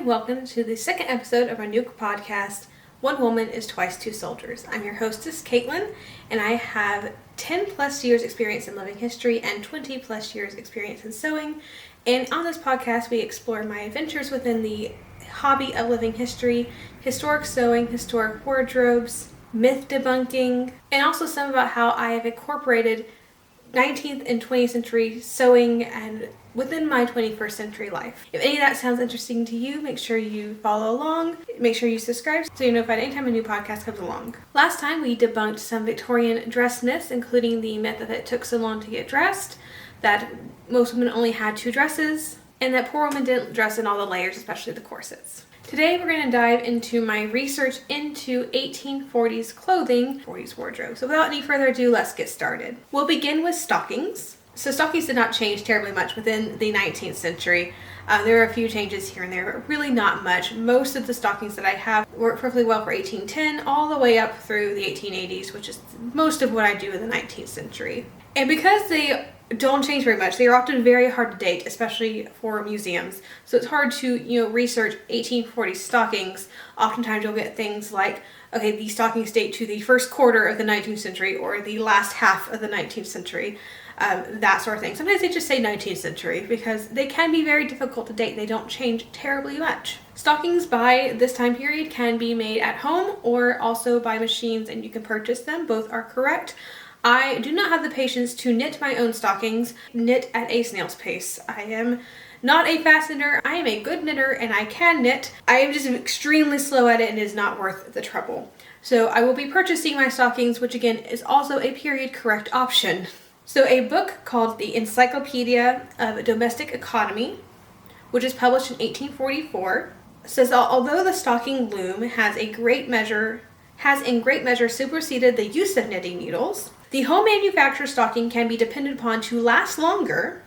welcome to the second episode of our new podcast, One Woman is Twice Two Soldiers. I'm your hostess, Caitlin, and I have 10 plus years experience in living history and 20 plus years experience in sewing. And on this podcast, we explore my adventures within the hobby of living history, historic sewing, historic wardrobes, myth debunking, and also some about how I have incorporated 19th and 20th century sewing and within my 21st century life. If any of that sounds interesting to you, make sure you follow along. Make sure you subscribe so you're notified anytime a new podcast comes along. Last time we debunked some Victorian dress myths, including the myth that it took so long to get dressed, that most women only had two dresses, and that poor women didn't dress in all the layers, especially the corsets. Today we're going to dive into my research into 1840s clothing, 40s wardrobe. So without any further ado, let's get started. We'll begin with stockings. So stockings did not change terribly much within the 19th century. There are a few changes here and there, but really not much. Most of the stockings that I have work perfectly well for 1810 all the way up through the 1880s, which is most of what I do in the 19th century. And because they don't change very much, they are often very hard to date, especially for museums. So it's hard to, research 1840 stockings. Oftentimes you'll get things like, okay, these stockings date to the first quarter of the 19th century or the last half of the 19th century. That sort of thing. Sometimes they just say 19th century because they can be very difficult to date. They don't change terribly much. Stockings by this time period can be made at home or also by machines, and you can purchase them. Both are correct. I do not have the patience to knit my own stockings, knit at a snail's pace. I am not a fast knitter. I am a good knitter and I can knit. I am just extremely slow at it and it is not worth the trouble. So I will be purchasing my stockings, which again is also a period correct option. So a book called The Encyclopedia of Domestic Economy, which is published in 1844, says that although the stocking loom has in great measure superseded the use of knitting needles, the home manufactured stocking can be depended upon to last longer,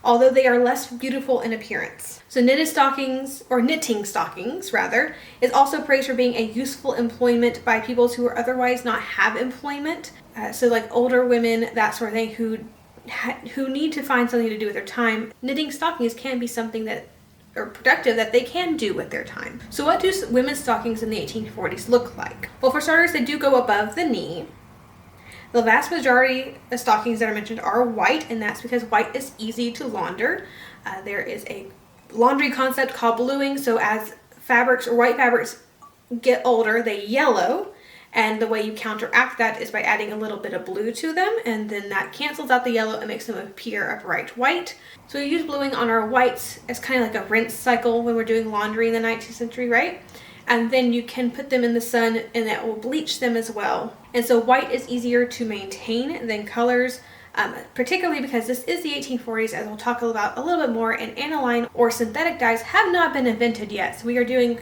although they are less beautiful in appearance. So knitting stockings, is also praised for being a useful employment by people who would otherwise not have employment. So like older women, that sort of thing, who need to find something to do with their time. Knitting stockings can be something productive that they can do with their time. So what do women's stockings in the 1840s look like? Well, for starters, they do go above the knee. The vast majority of stockings that are mentioned are white, and that's because white is easy to launder. There is a laundry concept called bluing, so as fabrics or white fabrics get older, they yellow, and the way you counteract that is by adding a little bit of blue to them, and then that cancels out the yellow and makes them appear a bright white. So we use bluing on our whites as kind of like a rinse cycle when we're doing laundry in the 19th century, right? And then you can put them in the sun and that will bleach them as well. And so white is easier to maintain than colors, particularly because this is the 1840s, as we'll talk about a little bit more, and aniline or synthetic dyes have not been invented yet. So we are doing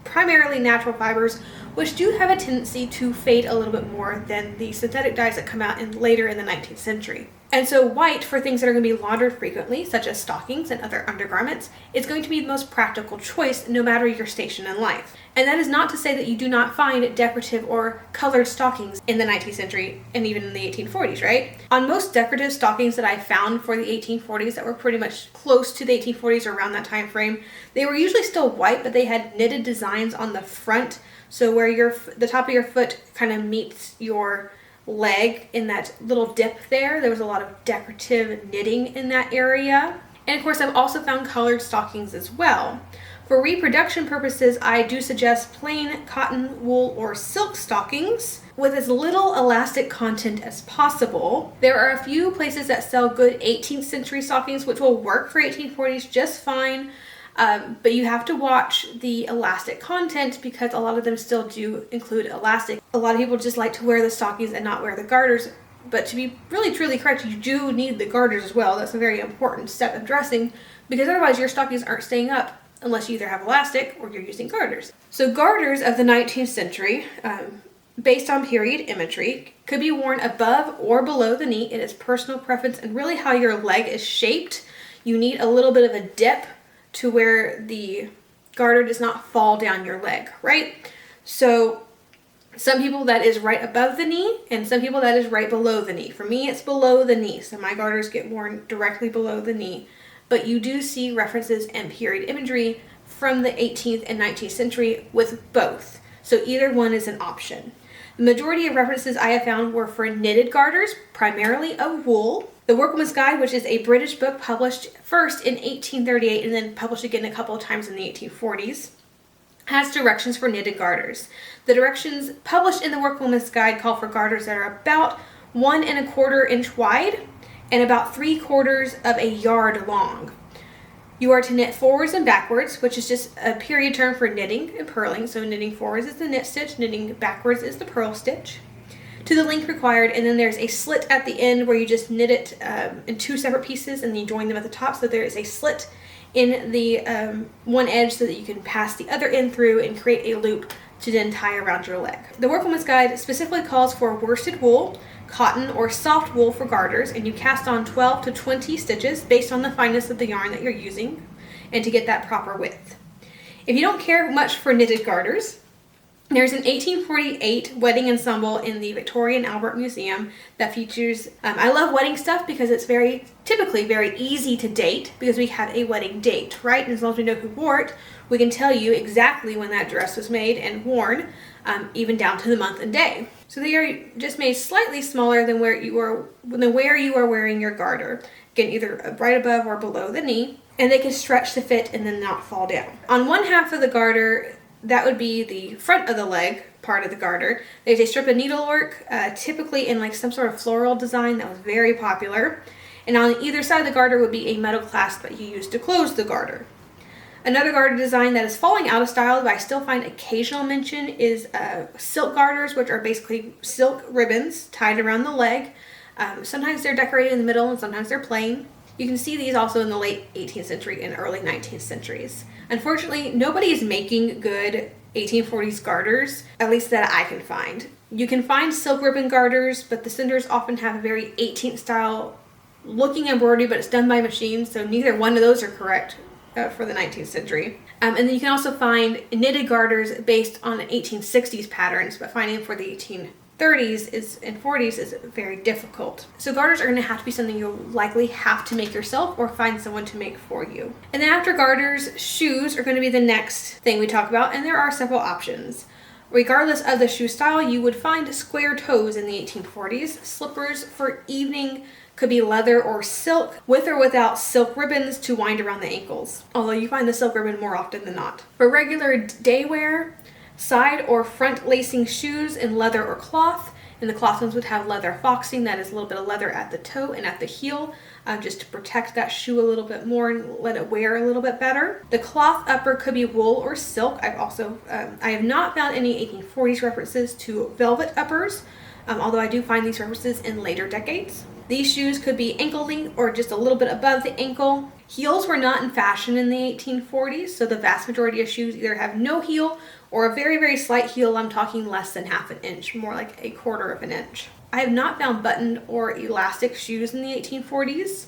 primarily natural fibers, which do have a tendency to fade a little bit more than the synthetic dyes that come out later in the 19th century. And so white, for things that are going to be laundered frequently, such as stockings and other undergarments, is going to be the most practical choice no matter your station in life. And that is not to say that you do not find decorative or colored stockings in the 19th century and even in the 1840s, right? On most decorative stockings that I found for the 1840s that were pretty much close to the 1840s or around that time frame, they were usually still white, but they had knitted designs on the front. So where the top of your foot kind of meets your leg in that little dip there was a lot of decorative knitting in that area. And of course, I've also found colored stockings as well. For reproduction purposes, I do suggest plain cotton, wool, or silk stockings with as little elastic content as possible. There are a few places that sell good 18th century stockings which will work for 1840s just fine. But you have to watch the elastic content because a lot of them still do include elastic. A lot of people just like to wear the stockings and not wear the garters. But to be really truly correct, you do need the garters as well. That's a very important step of dressing because otherwise your stockings aren't staying up unless you either have elastic or you're using garters. So garters of the 19th century, based on period imagery, could be worn above or below the knee. It is personal preference and really how your leg is shaped. You need a little bit of a dip to where the garter does not fall down your leg, right? So some people that is right above the knee and some people that is right below the knee. For me, it's below the knee, so my garters get worn directly below the knee. But you do see references and period imagery from the 18th and 19th century with both. So either one is an option. The majority of references I have found were for knitted garters, primarily of wool. The Workwoman's Guide, which is a British book published first in 1838 and then published again a couple of times in the 1840s, has directions for knitted garters. The directions published in the Workwoman's Guide call for garters that are about 1¼ inch wide and about 3/4 of a yard long. You are to knit forwards and backwards, which is just a period term for knitting and purling. So knitting forwards is the knit stitch, knitting backwards is the purl stitch, to the length required, and then there's a slit at the end where you just knit it in 2 separate pieces and then you join them at the top, so there is a slit in the one edge so that you can pass the other end through and create a loop to then tie around your leg. The Workwoman's Guide specifically calls for worsted wool, cotton, or soft wool for garters, and you cast on 12 to 20 stitches based on the fineness of the yarn that you're using and to get that proper width. If you don't care much for knitted garters, there's an 1848 wedding ensemble in the Victorian Albert Museum that features, I love wedding stuff because it's typically very easy to date because we have a wedding date, right? And as long as we know who wore it, we can tell you exactly when that dress was made and worn, even down to the month and day. So they are just made slightly smaller than where you are wearing your garter. Again, either right above or below the knee, and they can stretch to fit and then not fall down. On one half of the garter, that would be the front of the leg part of the garter, there's a strip of needlework, typically in like some sort of floral design that was very popular. And on either side of the garter would be a metal clasp that you use to close the garter. Another garter design that is falling out of style, but I still find occasional mention, is silk garters, which are basically silk ribbons tied around the leg. Sometimes they're decorated in the middle and sometimes they're plain. You can see these also in the late 18th century and early 19th centuries. Unfortunately, nobody is making good 1840s garters, at least that I can find. You can find silk ribbon garters, but the centers often have a very 18th style looking embroidery, but it's done by machine, so neither one of those are correct for the 19th century. And then you can also find knitted garters based on 1860s patterns, but finding them for the 1830s and 40s is very difficult. So garters are going to have to be something you'll likely have to make yourself or find someone to make for you. And then after garters, shoes are going to be the next thing we talk about, and there are several options. Regardless of the shoe style, you would find square toes in the 1840s. Slippers for evening could be leather or silk, with or without silk ribbons to wind around the ankles, although you find the silk ribbon more often than not. For regular day wear, side or front lacing shoes in leather or cloth, and the cloth ones would have leather foxing, that is a little bit of leather at the toe and at the heel, just to protect that shoe a little bit more and let it wear a little bit better. The cloth upper could be wool or silk. I have not found any 1840s references to velvet uppers, although I do find these references in later decades. These shoes could be ankle length or just a little bit above the ankle. Heels were not in fashion in the 1840s, so the vast majority of shoes either have no heel or a very, very slight heel. I'm talking less than half an inch, more like 1/4 of an inch. I have not found buttoned or elastic shoes in the 1840s.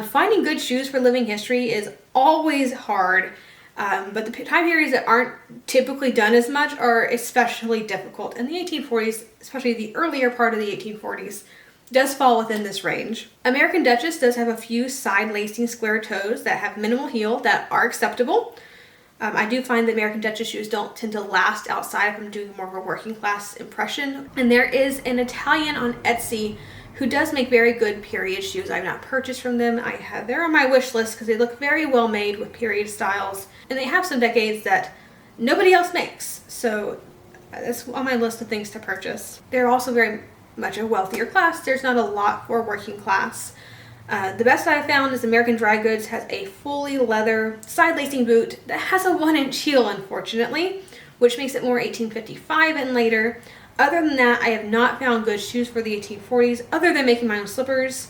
Finding good shoes for living history is always hard, but the time periods that aren't typically done as much are especially difficult. In the 1840s, especially the earlier part of the 1840s, does fall within this range. American Duchess does have a few side lacing square toes that have minimal heel that are acceptable. I do find the American Duchess shoes don't tend to last outside if I'm doing more of a working class impression. And there is an Italian on Etsy who does make very good period shoes. I've not purchased from them. They're on my wish list because they look very well made with period styles, and they have some decades that nobody else makes. So that's on my list of things to purchase. They're also very much a wealthier class. There's not a lot for working class. The best I've found is American Dry Goods has a fully leather side lacing boot that has a 1-inch heel, unfortunately, which makes it more 1855 and later. Other than that, I have not found good shoes for the 1840s other than making my own slippers.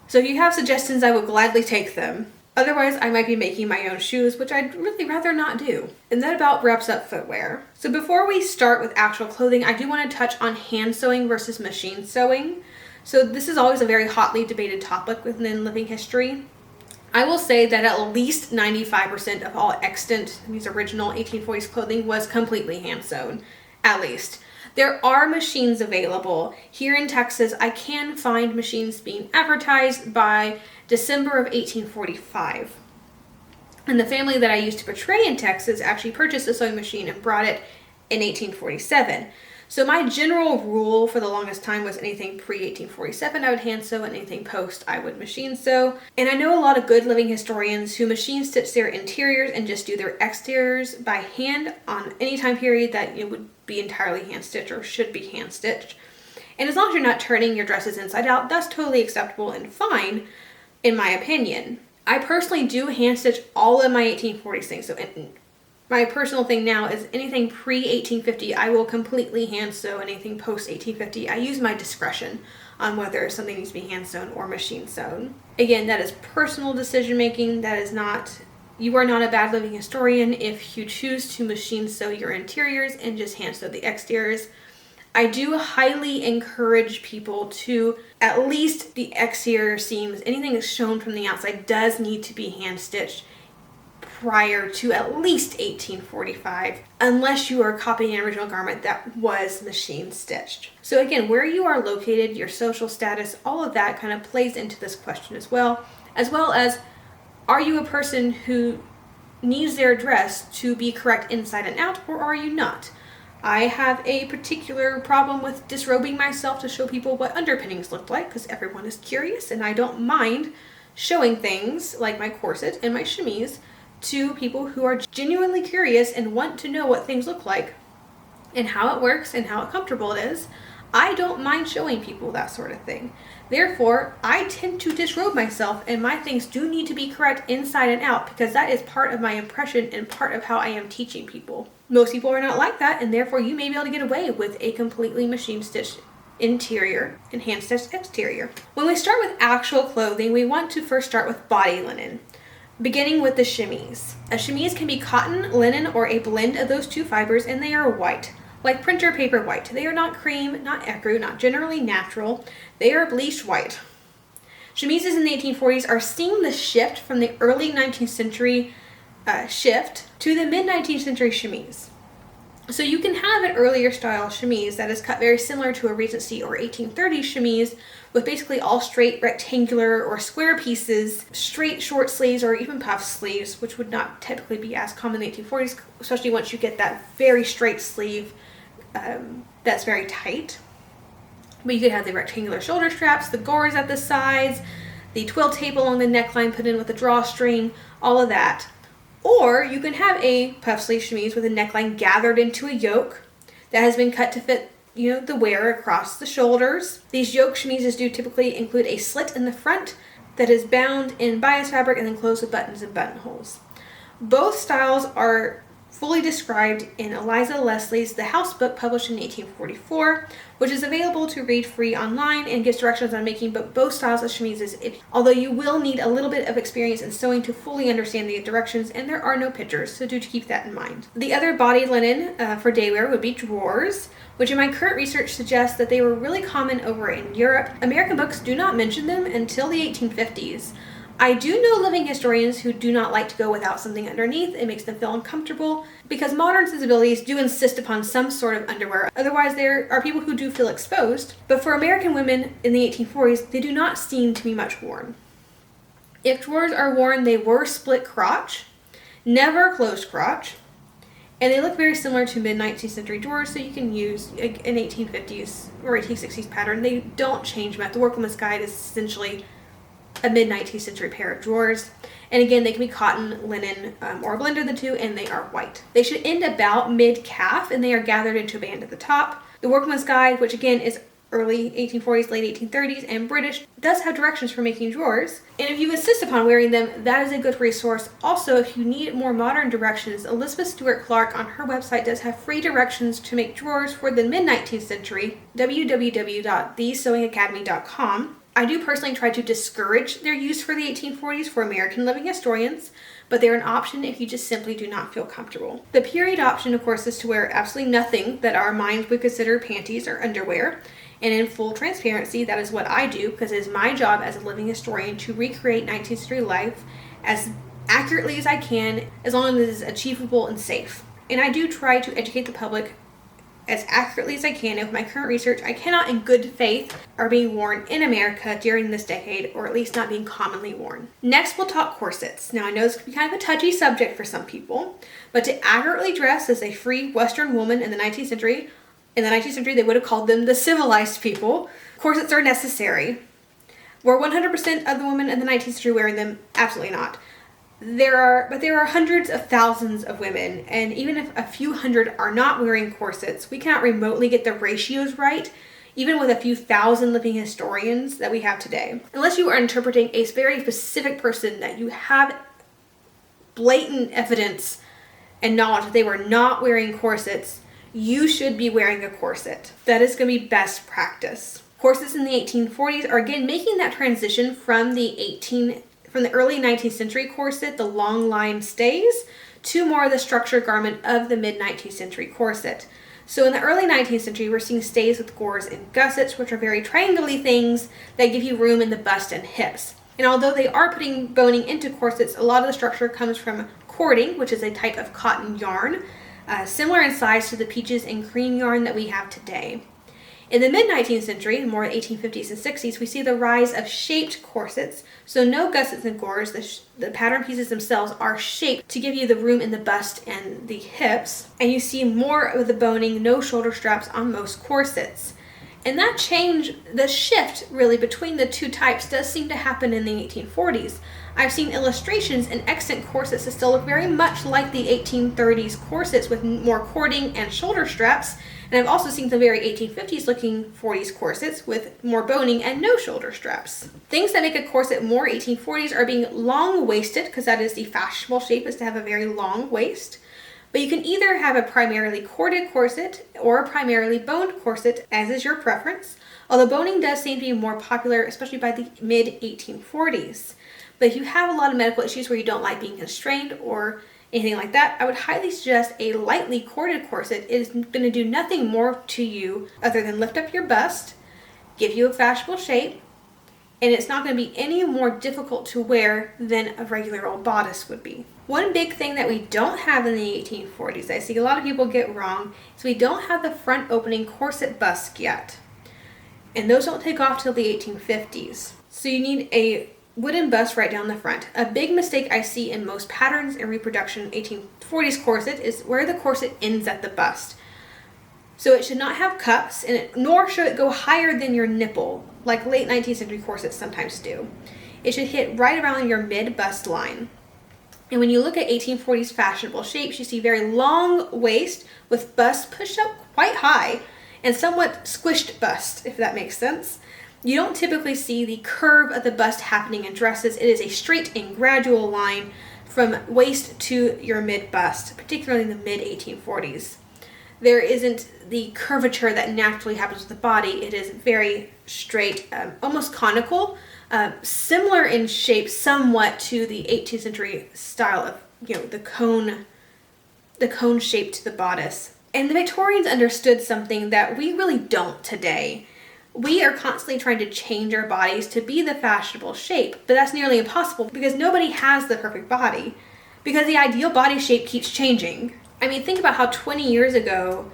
So if you have suggestions, I would gladly take them. Otherwise, I might be making my own shoes, which I'd really rather not do. And that about wraps up footwear. So before we start with actual clothing, I do want to touch on hand sewing versus machine sewing. So this is always a very hotly debated topic within living history. I will say that at least 95% of all extant, these original 1840s clothing was completely hand sewn, at least. There are machines available. Here in Texas, I can find machines being advertised by December of 1845. And the family that I used to portray in Texas actually purchased a sewing machine and brought it in 1847. So my general rule for the longest time was anything pre-1847 I would hand sew, and anything post I would machine sew. And I know a lot of good living historians who machine stitch their interiors and just do their exteriors by hand on any time period that it would be entirely hand stitched or should be hand stitched. And as long as you're not turning your dresses inside out, that's totally acceptable and fine, in my opinion. I personally do hand stitch all of my 1840s things. So my personal thing now is anything pre-1850, I will completely hand sew. Anything post-1850, I use my discretion on whether something needs to be hand sewn or machine sewn. Again, that is personal decision making. That is not, you are not a bad living historian if you choose to machine sew your interiors and just hand sew the exteriors. I do highly encourage people to, at least the exterior seams, anything that's shown from the outside does need to be hand stitched prior to at least 1845, unless you are copying an original garment that was machine stitched. So again, where you are located, your social status, all of that kind of plays into this question as well as are you a person who needs their dress to be correct inside and out, or are you not? I have a particular problem with disrobing myself to show people what underpinnings look like, because everyone is curious, and I don't mind showing things like my corset and my chemise to people who are genuinely curious and want to know what things look like and how it works and how comfortable it is. I don't mind showing people that sort of thing. Therefore, I tend to disrobe myself, and my things do need to be correct inside and out, because that is part of my impression and part of how I am teaching people. Most people are not like that, and therefore you may be able to get away with a completely machine stitched interior and hand stitched exterior. When we start with actual clothing, we want to first start with body linen, beginning with the chemise. A chemise can be cotton, linen, or a blend of those two fibers, and they are white, like printer paper white. They are not cream, not ecru, not generally natural. They are bleached white. Chemises in the 1840s are seeing the shift from the early 19th century shift to the mid-19th century chemise. So you can have an earlier style chemise that is cut very similar to a Regency or 1830s chemise, with basically all straight rectangular or square pieces, straight short sleeves, or even puff sleeves, which would not typically be as common in the 1840s, especially once you get that very straight sleeve that's very tight. But you could have the rectangular shoulder straps, the gores at the sides, the twill tape along the neckline put in with a drawstring, all of that. Or you can have a puff sleeve chemise with a neckline gathered into a yoke that has been cut to fit, the wearer across the shoulders. These yoke chemises do typically include a slit in the front that is bound in bias fabric and then closed with buttons and buttonholes. Both styles are fully described in Eliza Leslie's The House Book, published in 1844, which is available to read free online and gives directions on making both styles of chemises, although you will need a little bit of experience in sewing to fully understand the directions, and there are no pictures, so do keep that in mind. The other body linen for day wear would be drawers, which in my current research suggests that they were really common over in Europe. American books do not mention them until the 1850s. I do know living historians who do not like to go without something underneath. It makes them feel uncomfortable, because modern sensibilities do insist upon some sort of underwear. Otherwise, there are people who do feel exposed. But for American women in the 1840s, they do not seem to be much worn. If drawers are worn, they were split crotch, never closed crotch, and they look very similar to mid-19th century drawers, so you can use an 1850s or 1860s pattern. They don't change much. The Workwoman's Guide is essentially a mid-19th century pair of drawers. And again, they can be cotton, linen, or a blend of the two, and they are white. They should end about mid-calf, and they are gathered into a band at the top. The Workman's Guide, which again is early 1840s, late 1830s, and British, does have directions for making drawers. And if you insist upon wearing them, that is a good resource. Also, if you need more modern directions, Elizabeth Stewart Clark on her website does have free directions to make drawers for the mid-19th century, www.thesewingacademy.com. I do personally try to discourage their use for the 1840s for American living historians, but they're an option if you just simply do not feel comfortable. The period option, of course, is to wear absolutely nothing that our minds would consider panties or underwear. And in full transparency, that is what I do, because it is my job as a living historian to recreate 19th century life as accurately as I can, as long as it is achievable and safe. And I do try to educate the public as accurately as I can, and with my current research, I cannot in good faith are being worn in America during this decade, or at least not being commonly worn. Next, we'll talk corsets. Now, I know this can be kind of a touchy subject for some people, but to accurately dress as a free Western woman in the 19th century, they would have called them the civilized people, corsets are necessary. Were 100% of the women in the 19th century wearing them? Absolutely not. There are hundreds of thousands of women, and even if a few hundred are not wearing corsets, we cannot remotely get the ratios right, even with a few thousand living historians that we have today. Unless you are interpreting a very specific person that you have blatant evidence and knowledge that they were not wearing corsets, you should be wearing a corset. That is going to be best practice. Corsets in the 1840s are again making that transition from the early 19th century corset, the long line stays, to more of the structured garment of the mid 19th century corset. So in the early 19th century, we're seeing stays with gores and gussets, which are very triangle-y things that give you room in the bust and hips. And although they are putting boning into corsets, a lot of the structure comes from cording, which is a type of cotton yarn, similar in size to the peaches and cream yarn that we have today. In the mid-19th century, more 1850s and 60s, we see the rise of shaped corsets. So no gussets and gores, the pattern pieces themselves are shaped to give you the room in the bust and the hips. And you see more of the boning, no shoulder straps on most corsets. And that change, the shift really between the two types does seem to happen in the 1840s. I've seen illustrations and extant corsets that still look very much like the 1830s corsets with more cording and shoulder straps. And I've also seen some very 1850s looking 40s corsets with more boning and no shoulder straps. Things that make a corset more 1840s are being long-waisted, because that is the fashionable shape, is to have a very long waist. But you can either have a primarily corded corset or a primarily boned corset, as is your preference, although boning does seem to be more popular, especially by the mid-1840s. But if you have a lot of medical issues where you don't like being constrained or anything like that, I would highly suggest a lightly corded corset. It is going to do nothing more to you other than lift up your bust, give you a fashionable shape, and it's not going to be any more difficult to wear than a regular old bodice would be. One big thing that we don't have in the 1840s, I see a lot of people get wrong, is we don't have the front opening corset bust yet. And those don't take off till the 1850s. So you need a wooden bust right down the front. A big mistake I see in most patterns and reproduction 1840s corset is where the corset ends at the bust. So it should not have cups, nor should it go higher than your nipple, like late 19th century corsets sometimes do. It should hit right around your mid-bust line. And when you look at 1840s fashionable shapes, you see very long waist with bust pushed up quite high and somewhat squished bust, if that makes sense. You don't typically see the curve of the bust happening in dresses. It is a straight and gradual line from waist to your mid-bust, particularly in the mid-1840s. There isn't the curvature that naturally happens with the body. It is very straight, almost conical, similar in shape somewhat to the 18th century style of, the cone shape to the bodice. And the Victorians understood something that we really don't today. We are constantly trying to change our bodies to be the fashionable shape, but that's nearly impossible because nobody has the perfect body, because the ideal body shape keeps changing. I mean, think about how 20 years ago,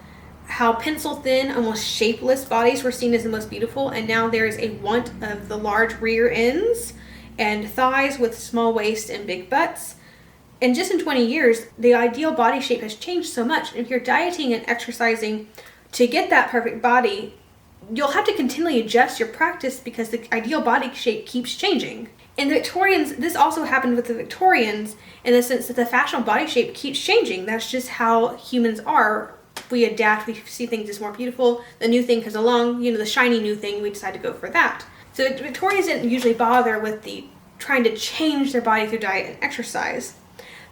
how pencil thin, almost shapeless bodies were seen as the most beautiful, and now there's a want of the large rear ends and thighs with small waist and big butts. And just in 20 years, the ideal body shape has changed so much. And if you're dieting and exercising to get that perfect body, you'll have to continually adjust your practice because the ideal body shape keeps changing. And the Victorians, this also happened with the Victorians in the sense that the fashionable body shape keeps changing. That's just how humans are. We adapt, we see things as more beautiful. The new thing comes along, the shiny new thing, we decide to go for that. So the Victorians didn't usually bother with the trying to change their body through diet and exercise.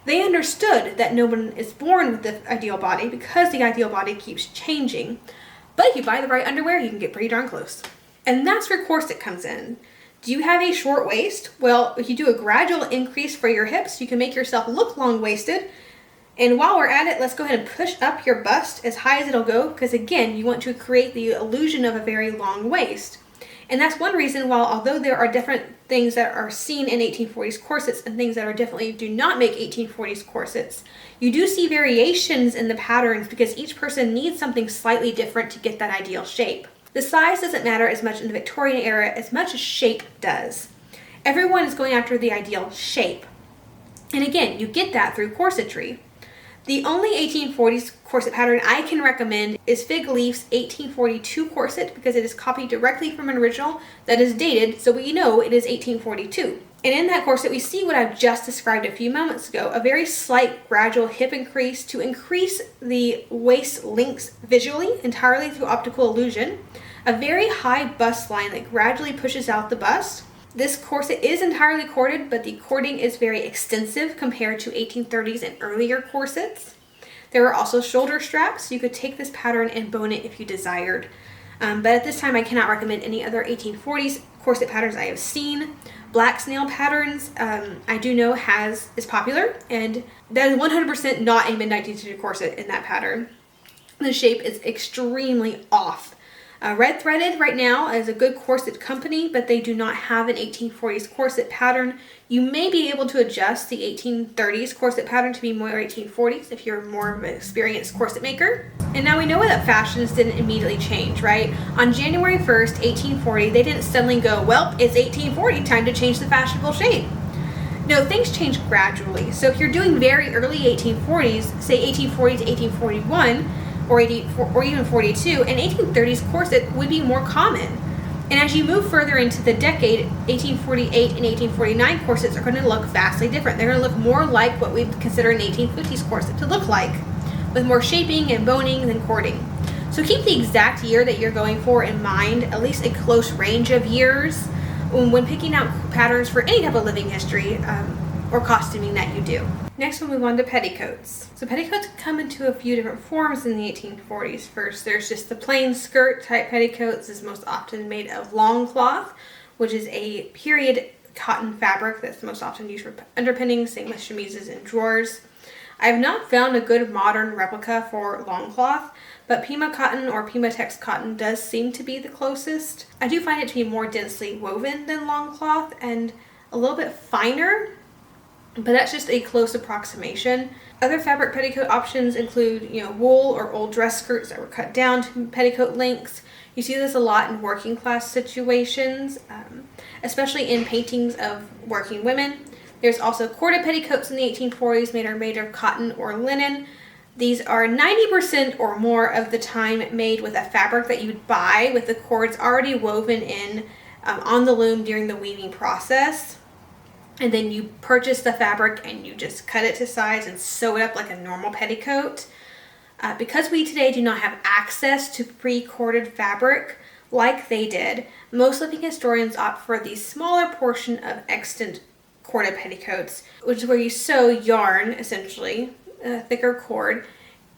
They understood that no one is born with the ideal body because the ideal body keeps changing. But if you buy the right underwear, you can get pretty darn close. And that's where corset comes in. Do you have a short waist? Well, if you do a gradual increase for your hips, you can make yourself look long-waisted. And while we're at it, let's go ahead and push up your bust as high as it'll go, because again, you want to create the illusion of a very long waist. And that's one reason although there things that are seen in 1840s corsets and things that are definitely do not make 1840s corsets, you do see variations in the patterns because each person needs something slightly different to get that ideal shape. The size doesn't matter as much in the Victorian era as much as shape does. Everyone is going after the ideal shape. And again, you get that through corsetry. The only 1840s corset pattern I can recommend is Fig Leaf's 1842 corset because it is copied directly from an original that is dated, so we know it is 1842. And in that corset, we see what I've just described a few moments ago, a very slight gradual hip increase to increase the waist lengths visually, entirely through optical illusion, a very high bust line that gradually pushes out the bust. This corset is entirely corded, but the cording is very extensive compared to 1830s and earlier corsets. There are also shoulder straps. You could take this pattern and bone it if you desired. But at this time, I cannot recommend any other 1840s corset patterns I have seen. Black snail patterns, I do know is popular, and that is 100% not a mid-19th century corset in that pattern. The shape is extremely off. Red Threaded right now is a good corset company, but they do not have an 1840s corset pattern. You may be able to adjust the 1830s corset pattern to be more 1840s if you're more of an experienced corset maker. And now we know that fashions didn't immediately change, right? On January 1st, 1840, they didn't suddenly go, well, it's 1840, time to change the fashionable shape. No, things change gradually. So if you're doing very early 1840s, say 1840 to 1841, or even 42, an 1830s corset would be more common. And as you move further into the decade, 1848 and 1849 corsets are going to look vastly different. They're going to look more like what we'd consider an 1850s corset to look like, with more shaping and boning than cording. So keep the exact year that you're going for in mind, at least a close range of years, when picking out patterns for any type of living history or costuming that you do. Next, we'll move on to petticoats. So petticoats come into a few different forms in the 1840s. First, there's just the plain skirt type petticoats. This is most often made of long cloth, which is a period cotton fabric that's most often used for underpinnings, same with chemises and drawers. I have not found a good modern replica for long cloth, but Pima cotton or Pimatex cotton does seem to be the closest. I do find it to be more densely woven than long cloth and a little bit finer, but that's just a close approximation. Other fabric petticoat options include, wool or old dress skirts that were cut down to petticoat lengths. You see this a lot in working class situations, especially in paintings of working women. There's also corded petticoats in the 1840s made of cotton or linen. These are 90% or more of the time made with a fabric that you'd buy with the cords already woven in on the loom during the weaving process. And then you purchase the fabric and you just cut it to size and sew it up like a normal petticoat. Because we today do not have access to pre-corded fabric like they did, most living historians opt for the smaller portion of extant corded petticoats, which is where you sew yarn, essentially, a thicker cord,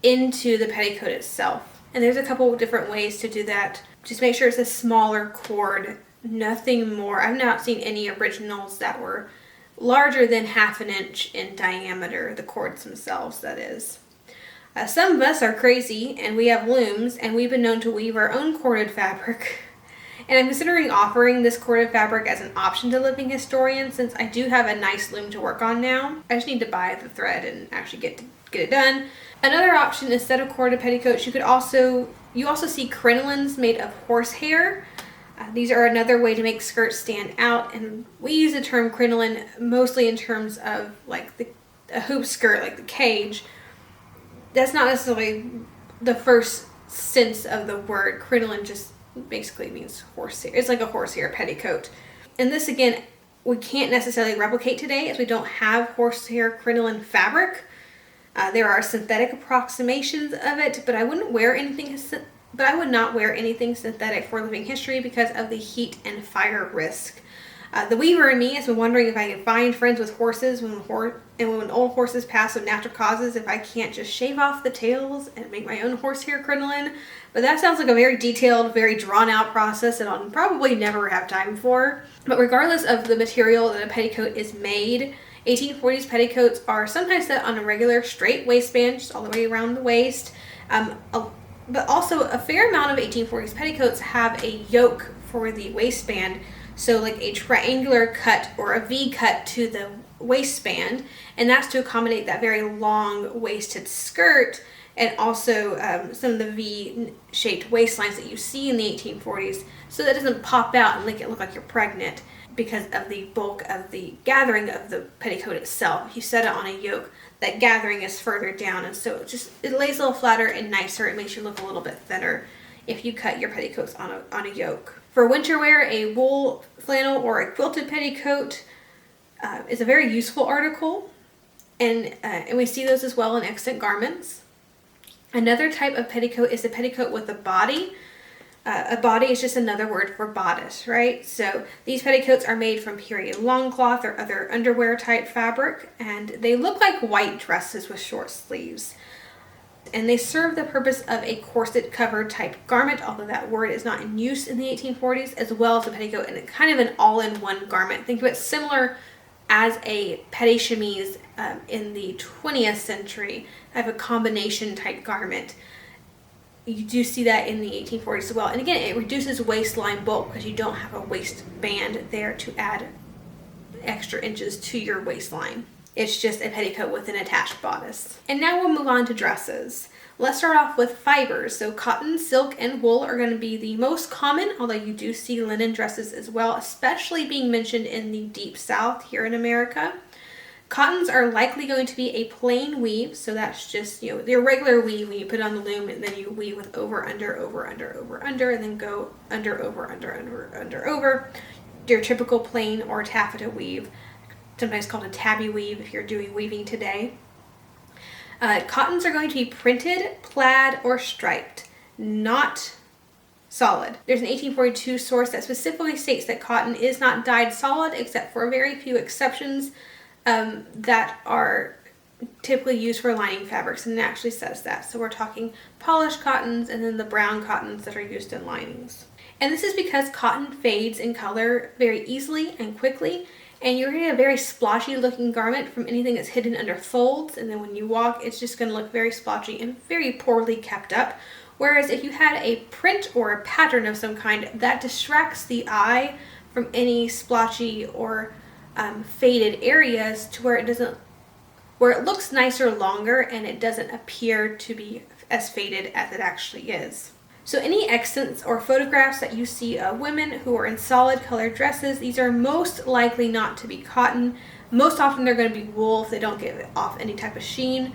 into the petticoat itself. And there's a couple of different ways to do that. Just make sure it's a smaller cord, nothing more. I've not seen any originals that were larger than 1/2 inch in diameter, the cords themselves, that is. Some of us are crazy and we have looms and we've been known to weave our own corded fabric. And I'm considering offering this corded fabric as an option to living historians since I do have a nice loom to work on now. I just need to buy the thread and actually get it done. Another option, instead of corded petticoats, you also see crinolines made of horsehair. These are another way to make skirts stand out, and we use the term crinoline mostly in terms of like a hoop skirt, like the cage. That's not necessarily the first sense of the word. Crinoline just basically means horsehair. It's like a horsehair petticoat. And this, again, we can't necessarily replicate today as we don't have horsehair crinoline fabric. There are synthetic approximations of it, but I would not wear anything synthetic for living history because of the heat and fire risk. The weaver in me has been wondering if I can find friends with horses when old horses pass of natural causes, if I can't just shave off the tails and make my own horsehair crinoline. But that sounds like a very detailed, very drawn out process that I'll probably never have time for. But regardless of the material that a petticoat is made, 1840s petticoats are sometimes set on a regular straight waistband, just all the way around the waist. But also a fair amount of 1840s petticoats have a yoke for the waistband So like a triangular cut or a V cut to the waistband, and that's to accommodate that very long waisted skirt, and also some of the V-shaped waistlines that you see in the 1840s, so that doesn't pop out and make it look like you're pregnant because of the bulk of the gathering of the petticoat itself. If you set it on a yoke, that gathering is further down, and so it lays a little flatter and nicer. It makes you look a little bit thinner if you cut your petticoats on a yoke. For winter wear, a wool flannel or a quilted petticoat is a very useful article, and we see those as well in extant garments. Another type of petticoat is a petticoat with a body. A body is just another word for bodice, right? So these petticoats are made from period longcloth or other underwear type fabric, and they look like white dresses with short sleeves. And they serve the purpose of a corset cover type garment, although that word is not in use in the 1840s, as well as a petticoat, and it's kind of an all-in-one garment. Think of it similar as a petit chemise in the 20th century, have a combination type garment. You do see that in the 1840s as well. And again, it reduces waistline bulk because you don't have a waistband there to add extra inches to your waistline. It's just a petticoat with an attached bodice. And now we'll move on to dresses. Let's start off with fibers. So cotton, silk, and wool are going to be the most common, although you do see linen dresses as well, especially being mentioned in the deep south here in America. Cottons are likely going to be a plain weave, so that's just, the regular weave when you put it on the loom, and then you weave with over, under, over, under, over, under, and then go under, over, under, under, under, over. Your typical plain or taffeta weave, sometimes called a tabby weave if you're doing weaving today. Cottons are going to be printed, plaid, or striped, not solid. There's an 1842 source that specifically states that cotton is not dyed solid, except for very few exceptions that are typically used for lining fabrics, and it actually says that. So we're talking polished cottons and then the brown cottons that are used in linings. And this is because cotton fades in color very easily and quickly, and you're going to get a very splotchy looking garment from anything that's hidden under folds, and then when you walk, it's just going to look very splotchy and very poorly kept up. Whereas if you had a print or a pattern of some kind, that distracts the eye from any splotchy or faded areas to where it looks nicer longer, and it doesn't appear to be as faded as it actually is. So any extants or photographs that you see of women who are in solid colored dresses, these are most likely not to be cotton. Most often they're going to be wool if they don't give off any type of sheen.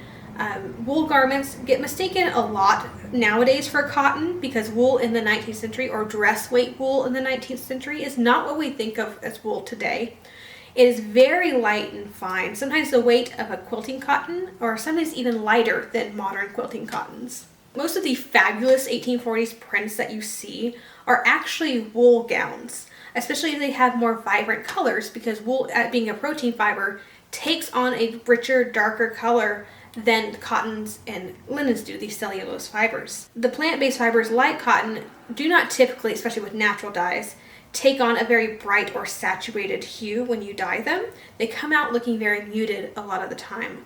Wool garments get mistaken a lot nowadays for cotton because wool in the 19th century, or dress weight wool in the 19th century, is not what we think of as wool today. It is very light and fine, sometimes the weight of a quilting cotton, or sometimes even lighter than modern quilting cottons. Most of the fabulous 1840s prints that you see are actually wool gowns, especially if they have more vibrant colors, because wool, being a protein fiber, takes on a richer, darker color than cottons and linens do, these cellulose fibers. The plant-based fibers like cotton do not typically, especially with natural dyes, take on a very bright or saturated hue when you dye them. They come out looking very muted a lot of the time.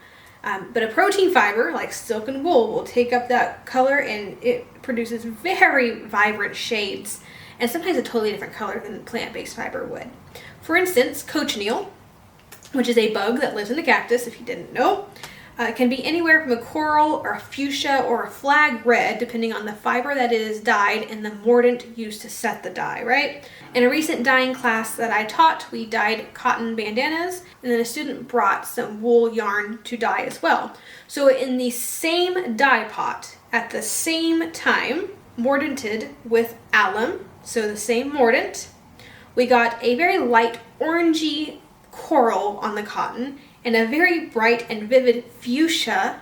But a protein fiber like silk and wool will take up that color, and it produces very vibrant shades, and sometimes a totally different color than plant-based fiber would. For instance, cochineal, which is a bug that lives in a cactus, if you didn't know, can be anywhere from a coral or a fuchsia or a flag red, depending on the fiber that it is dyed and the mordant used to set the dye, right? In a recent dyeing class that I taught, we dyed cotton bandanas, and then a student brought some wool yarn to dye as well. So in the same dye pot, at the same time, mordanted with alum, so the same mordant, we got a very light orangey coral on the cotton, and a very bright and vivid fuchsia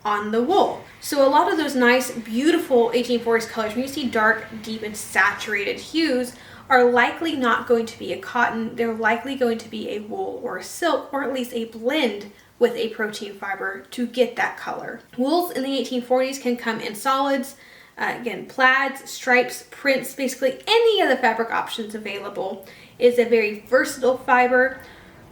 on the wool. So a lot of those nice, beautiful 1840s colors, when you see dark, deep, and saturated hues, are likely not going to be a cotton. They're likely going to be a wool or a silk, or at least a blend with a protein fiber to get that color. Wools in the 1840s can come in solids, again, plaids, stripes, prints, basically any of the fabric options available. It is a very versatile fiber.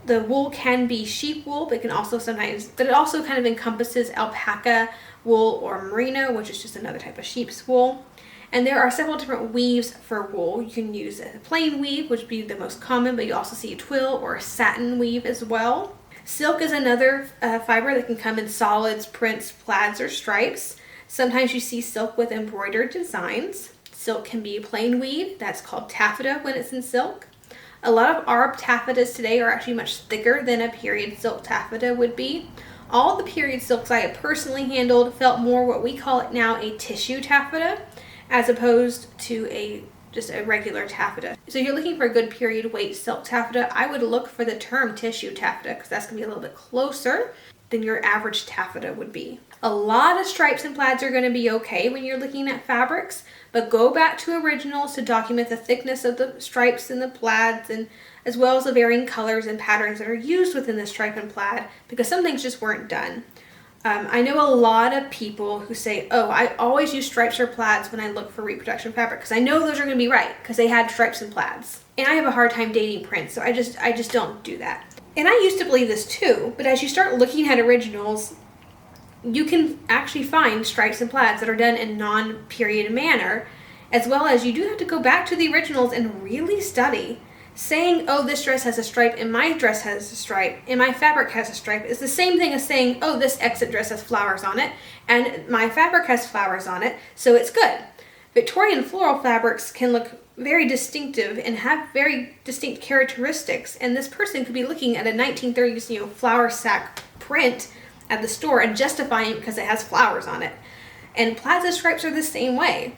The wool can be sheep wool, but it also kind of encompasses alpaca wool or merino, which is just another type of sheep's wool. And there are several different weaves for wool. You can use a plain weave, which would be the most common, but you also see a twill or a satin weave as well. Silk is another fiber that can come in solids, prints, plaids, or stripes. Sometimes you see silk with embroidered designs. Silk can be plain weave. That's called taffeta when it's in silk. A lot of our taffetas today are actually much thicker than a period silk taffeta would be. All the period silks I have personally handled felt more what we call it now a tissue taffeta, as opposed to just a regular taffeta. So if you're looking for a good period weight silk taffeta, I would look for the term tissue taffeta because that's going to be a little bit closer than your average taffeta would be. A lot of stripes and plaids are going to be okay when you're looking at fabrics, but go back to originals to document the thickness of the stripes and the plaids, and as well as the varying colors and patterns that are used within the stripe and plaid, because some things just weren't done. I know a lot of people who say, oh, I always use stripes or plaids when I look for reproduction fabric because I know those are going to be right because they had stripes and plaids. And I have a hard time dating prints, so I just don't do that. And I used to believe this too, but as you start looking at originals, you can actually find stripes and plaids that are done in non-period manner, as well as you do have to go back to the originals and really study. Saying, oh, this dress has a stripe and my dress has a stripe and my fabric has a stripe is the same thing as saying, oh, this exit dress has flowers on it and my fabric has flowers on it, so it's good. Victorian floral fabrics can look very distinctive and have very distinct characteristics, and this person could be looking at a 1930s, flower sack print at the store and justifying it because it has flowers on it. And plaids and stripes are the same way.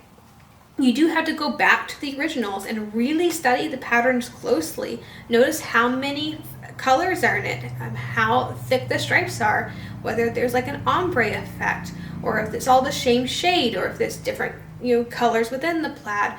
You do have to go back to the originals and really study the patterns closely. Notice how many colors are in it, how thick the stripes are, whether there's like an ombre effect, or if it's all the same shade, or if there's different colors within the plaid.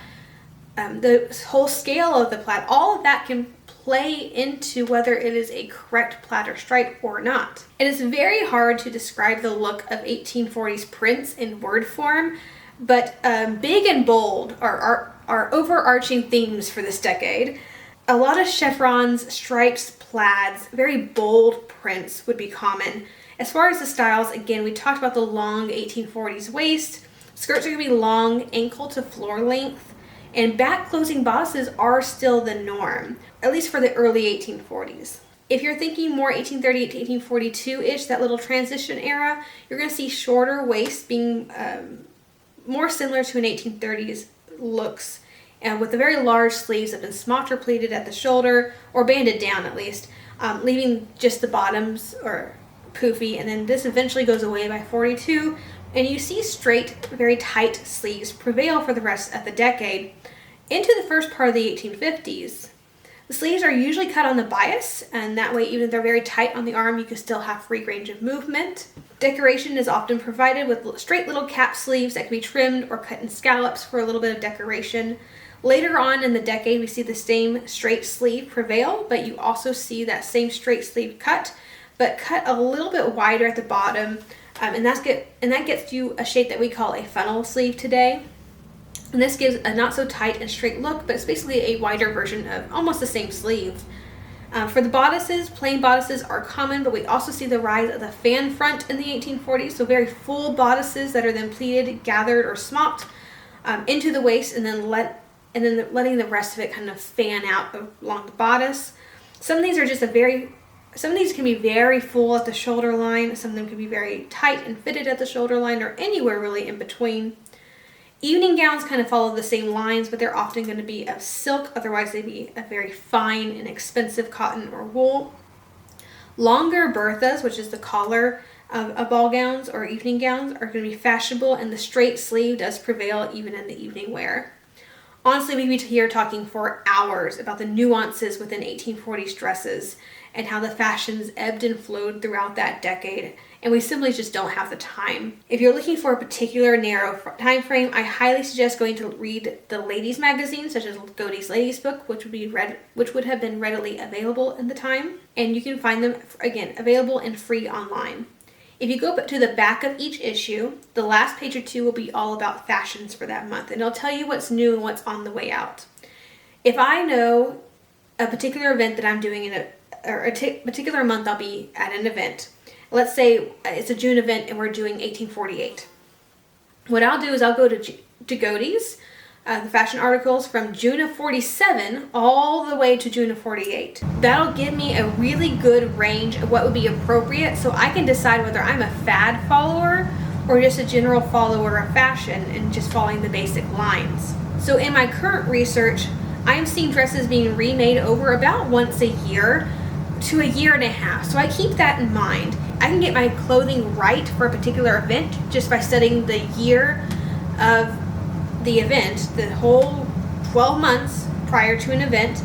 The whole scale of the plaid, all of that can play into whether it is a correct plaid or stripe or not. It is very hard to describe the look of 1840s prints in word form, but big and bold are overarching themes for this decade. A lot of chevrons, stripes, plaids, very bold prints would be common. As far as the styles, again, we talked about the long 1840s waist. Skirts are going to be long, ankle to floor length, and back closing bodices are still the norm, at least for the early 1840s. If you're thinking more 1838 to 1842-ish, that little transition era, you're going to see shorter waists being more similar to an 1830s looks, and with the very large sleeves that have been smocked or pleated at the shoulder, or banded down at least, leaving just the bottoms or poofy, and then this eventually goes away by 42, and you see straight, very tight sleeves prevail for the rest of the decade. Into the first part of the 1850s, the sleeves are usually cut on the bias, and that way, even if they're very tight on the arm, you can still have free range of movement. Decoration is often provided with straight little cap sleeves that can be trimmed or cut in scallops for a little bit of decoration. Later on in the decade, we see the same straight sleeve prevail, but you also see that same straight sleeve cut, but cut a little bit wider at the bottom, and that gets you a shape that we call a funnel sleeve today. And this gives a not so tight and straight look, but it's basically a wider version of almost the same sleeve. For the bodices, plain bodices are common, but we also see the rise of the fan front in the 1840s, so very full bodices that are then pleated, gathered, or smocked into the waist, and then letting the rest of it kind of fan out along the bodice. Some of these can be very full at the shoulder line, some of them can be very tight and fitted at the shoulder line, or anywhere really in between. Evening gowns kind of follow the same lines, but they're often going to be of silk, otherwise they'd be a very fine and expensive cotton or wool. Longer berthas, which is the collar of ball gowns or evening gowns, are going to be fashionable, and the straight sleeve does prevail even in the evening wear. Honestly, we'd be here talking for hours about the nuances within 1840s dresses and how the fashions ebbed and flowed throughout that decade, and we simply just don't have the time. If you're looking for a particular narrow time frame, I highly suggest going to read the ladies magazines, such as Godey's Ladies Book, which would have been readily available in the time, and you can find them, again, available and free online. If you go to the back of each issue, the last page or two will be all about fashions for that month, and it'll tell you what's new and what's on the way out. If I know a particular event that I'm doing in a particular month, I'll be at an event. Let's say it's a June event and we're doing 1848. What I'll do is I'll go to degotees, the fashion articles from June of 47 all the way to June of 48. That'll give me a really good range of what would be appropriate, so I can decide whether I'm a fad follower or just a general follower of fashion and just following the basic lines. So in my current research, I'm seeing dresses being remade over about once a year to a year and a half. So I keep that in mind. I can get my clothing right for a particular event just by studying the year of the event, the whole 12 months prior to an event,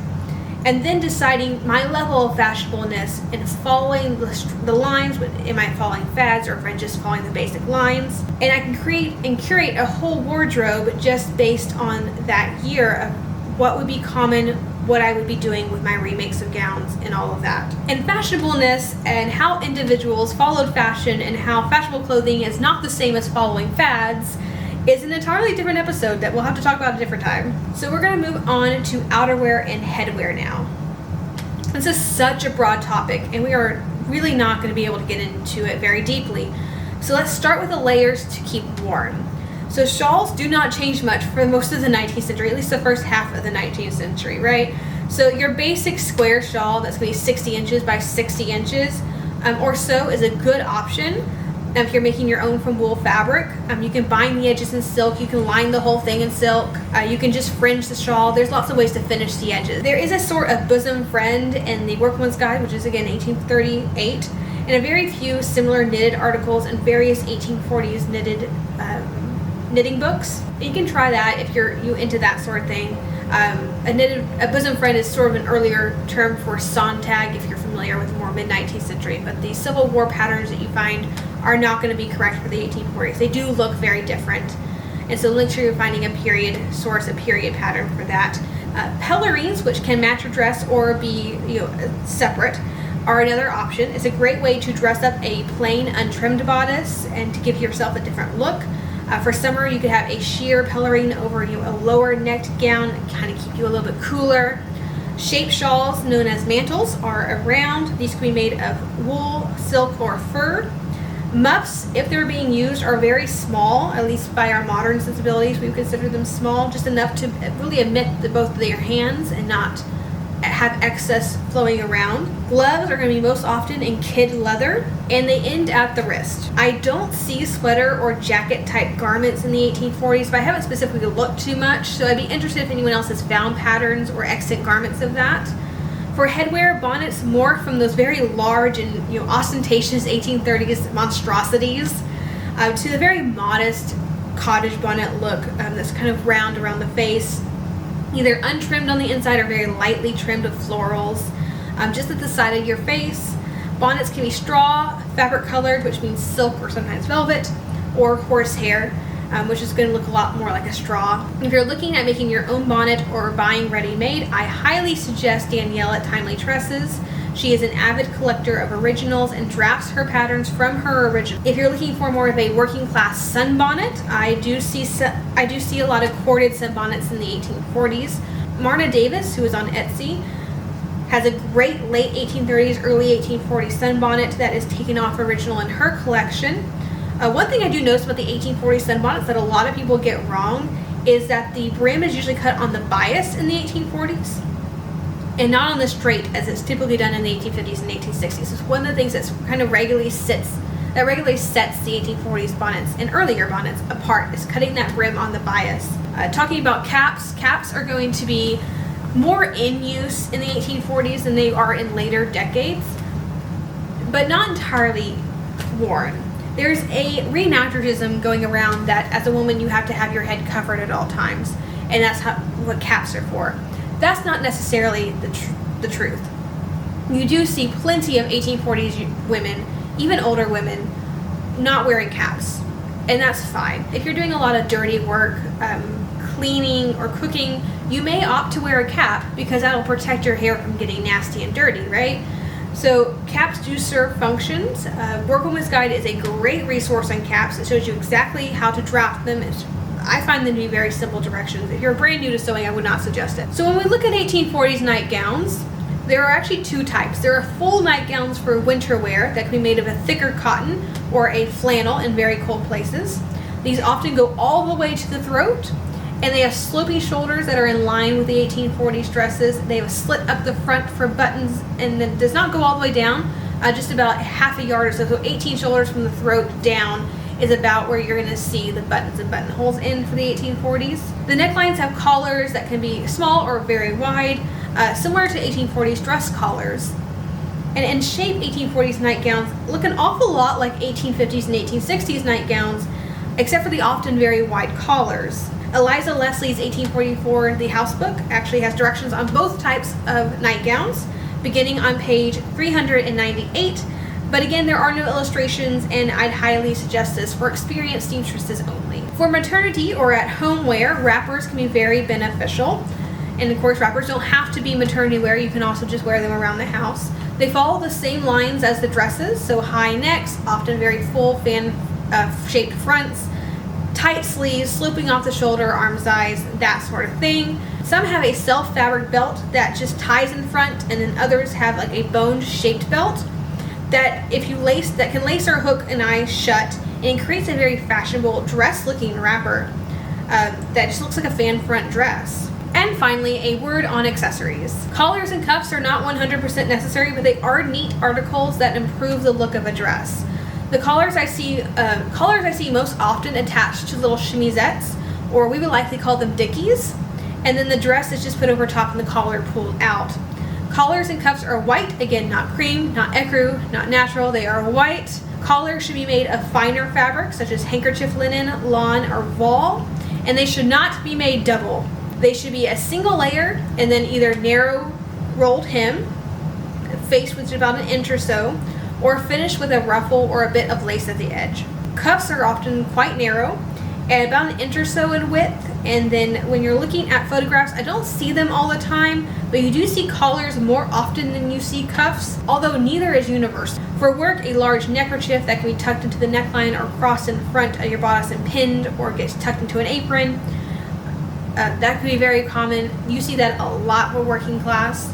and then deciding my level of fashionableness and following the lines. Am I following fads, or if I'm just following the basic lines? And I can create and curate a whole wardrobe just based on that year of what would be common, what I would be doing with my remakes of gowns and all of that. And fashionableness and how individuals followed fashion and how fashionable clothing is not the same as following fads is an entirely different episode that we'll have to talk about at a different time. So we're going to move on to outerwear and headwear now. This is such a broad topic, and we are really not going to be able to get into it very deeply. So let's start with the layers to keep warm. So shawls do not change much for most of the 19th century, at least the first half of the 19th century, right? So your basic square shawl that's going to be 60 inches by 60 inches or so is a good option. If you're making your own from wool fabric, you can bind the edges in silk, you can line the whole thing in silk, you can just fringe the shawl. There's lots of ways to finish the edges. There is a sort of bosom friend in the Workwoman's Guide, which is again 1838, and a very few similar knitted articles and various 1840s knitted knitting books. You can try that if you're into that sort of thing. A bosom friend is sort of an earlier term for Sontag if you're familiar with more mid-19th century, but the Civil War patterns that you find are not going to be correct for the 1840s. They do look very different, and so make sure you're finding a period source, a period pattern for that. Pelerines, which can match your dress or be separate, are another option. It's a great way to dress up a plain untrimmed bodice and to give yourself a different look. For summer, you could have a sheer pelerine over a lower necked gown and kind of keep you a little bit cooler. Shape shawls, known as mantles, are around. These can be made of wool, silk, or fur. Muffs, if they're being used, are very small, at least by our modern sensibilities. We would consider them small, just enough to really admit both of your hands and not have excess flowing around. Gloves are going to be most often in kid leather, and they end at the wrist. I don't see sweater or jacket type garments in the 1840s, but I haven't specifically looked too much, so I'd be interested if anyone else has found patterns or accent garments of that. For headwear, bonnets morph from those very large and ostentatious 1830s monstrosities to the very modest cottage bonnet look that's kind of round around the face, either untrimmed on the inside or very lightly trimmed with florals just at the side of your face. Bonnets can be straw, fabric colored, which means silk or sometimes velvet, or horsehair, which is going to look a lot more like a straw. If you're looking at making your own bonnet or buying ready-made, I highly suggest Danielle at Timely Tresses. She is an avid collector of originals and drafts her patterns from her original. If you're looking for more of a working class sunbonnet, I do see a lot of corded sunbonnets in the 1840s. Marna Davis, who is on Etsy, has a great late 1830s, early 1840s sunbonnet that is taken off original in her collection. One thing I do notice about the 1840s sunbonnets that a lot of people get wrong is that the brim is usually cut on the bias in the 1840s and not on the straight as it's typically done in the 1850s and 1860s. It's one of the things that's kind of regularly sets the 1840s bonnets and earlier bonnets apart, is cutting that brim on the bias. Talking about caps are going to be more in use in the 1840s than they are in later decades, but not entirely worn. There's a reenactorism going around that as a woman you have to have your head covered at all times, and that's what caps are for. That's not necessarily the truth. You do see plenty of 1840s women, even older women, not wearing caps, and that's fine. If you're doing a lot of dirty work, cleaning or cooking, you may opt to wear a cap because that'll protect your hair from getting nasty and dirty, right? So caps do serve functions. Workwoman's Guide is a great resource on caps. It shows you exactly how to draft them. I find them to be very simple directions. If you're brand new to sewing, I would not suggest it. So when we look at 1840s nightgowns, there are actually two types. There are full nightgowns for winter wear that can be made of a thicker cotton or a flannel in very cold places. These often go all the way to the throat, and they have sloping shoulders that are in line with the 1840s dresses. They have a slit up the front for buttons, and then does not go all the way down, just about half a yard or so. So 18 shoulders from the throat down is about where you're going to see the buttons and buttonholes in for the 1840s. The necklines have collars that can be small or very wide, similar to 1840s dress collars. And in shape, 1840s nightgowns look an awful lot like 1850s and 1860s nightgowns, except for the often very wide collars. Eliza Leslie's 1844 The House Book actually has directions on both types of nightgowns, beginning on page 398. But again, there are no illustrations, and I'd highly suggest this for experienced seamstresses only. For maternity or at home wear, wrappers can be very beneficial. And of course, wrappers don't have to be maternity wear. You can also just wear them around the house. They follow the same lines as the dresses, so high necks, often very full fan-shaped fronts, tight sleeves, sloping off the shoulder, arm size, that sort of thing. Some have a self-fabric belt that just ties in front, and then others have like a boned-shaped belt that can lace or hook an eye shut, and creates a very fashionable dress-looking wrapper that just looks like a fan front dress. And finally, a word on accessories. Collars and cuffs are not 100% necessary, but they are neat articles that improve the look of a dress. The collars I see most often attached to little chemisettes, or we would likely call them dickies, and then the dress is just put over top and the collar pulled out. Collars and cuffs are white, again, not cream, not ecru, not natural, they are white. Collars should be made of finer fabric, such as handkerchief linen, lawn, or voile, and they should not be made double. They should be a single layer, and then either narrow rolled hem, faced with about an inch or so, or finished with a ruffle or a bit of lace at the edge. Cuffs are often quite narrow, and about an inch or so in width, and then when you're looking at photographs, I don't see them all the time, but you do see collars more often than you see cuffs, although neither is universal. For work, a large neckerchief that can be tucked into the neckline or crossed in front of your bodice and pinned, or gets tucked into an apron, that can be very common. You see that a lot for working class.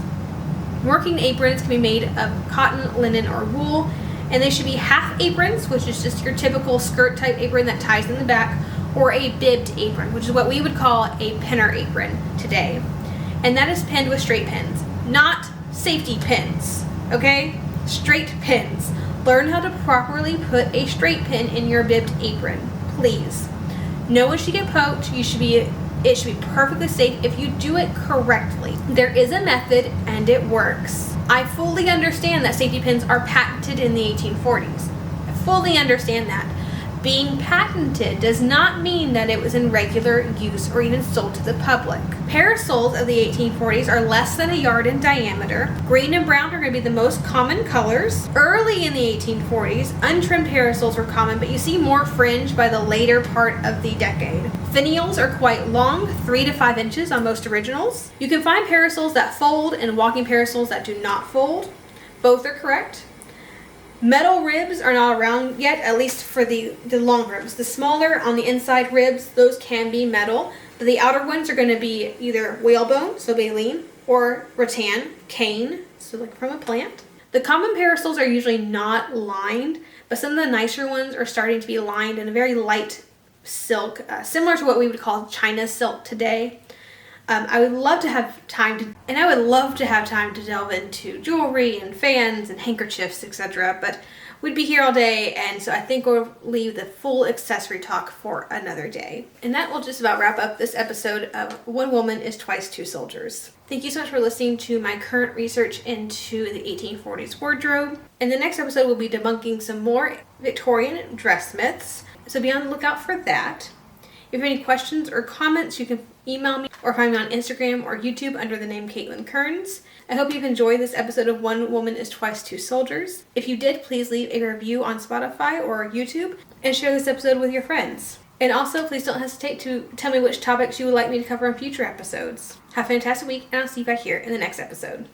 Working aprons can be made of cotton, linen, or wool, and they should be half aprons, which is just your typical skirt type apron that ties in the back, or a bibbed apron, which is what we would call a pinner apron today. And that is pinned with straight pins, not safety pins, okay? Straight pins. Learn how to properly put a straight pin in your bibbed apron, please. No one should get poked. It should be perfectly safe if you do it correctly. There is a method, and it works. I fully understand that safety pins are patented in the 1840s. I fully understand that. Being patented does not mean that it was in regular use or even sold to the public. Parasols of the 1840s are less than a yard in diameter. Green and brown are going to be the most common colors. Early in the 1840s, untrimmed parasols were common, but you see more fringe by the later part of the decade. Finials are quite long, 3 to 5 inches on most originals. You can find parasols that fold and walking parasols that do not fold. Both are correct. Metal ribs are not around yet, at least for the long ribs. The smaller on the inside ribs, those can be metal, but the outer ones are going to be either whalebone, so baleen, or rattan, cane, so like from a plant. The common parasols are usually not lined, but some of the nicer ones are starting to be lined in a very light silk, similar to what we would call China silk today. I would love to have time to delve into jewelry and fans and handkerchiefs, etc. But we'd be here all day, and so I think we'll leave the full accessory talk for another day. And that will just about wrap up this episode of One Woman is Twice Two Soldiers. Thank you so much for listening to my current research into the 1840s wardrobe. In the next episode, we'll be debunking some more Victorian dress myths, so be on the lookout for that. If you have any questions or comments, you can email me or find me on Instagram or YouTube under the name Caitlin Kearns. I hope you've enjoyed this episode of One Woman is Twice Two Soldiers. If you did, please leave a review on Spotify or YouTube and share this episode with your friends. And also, please don't hesitate to tell me which topics you would like me to cover in future episodes. Have a fantastic week, and I'll see you back here in the next episode.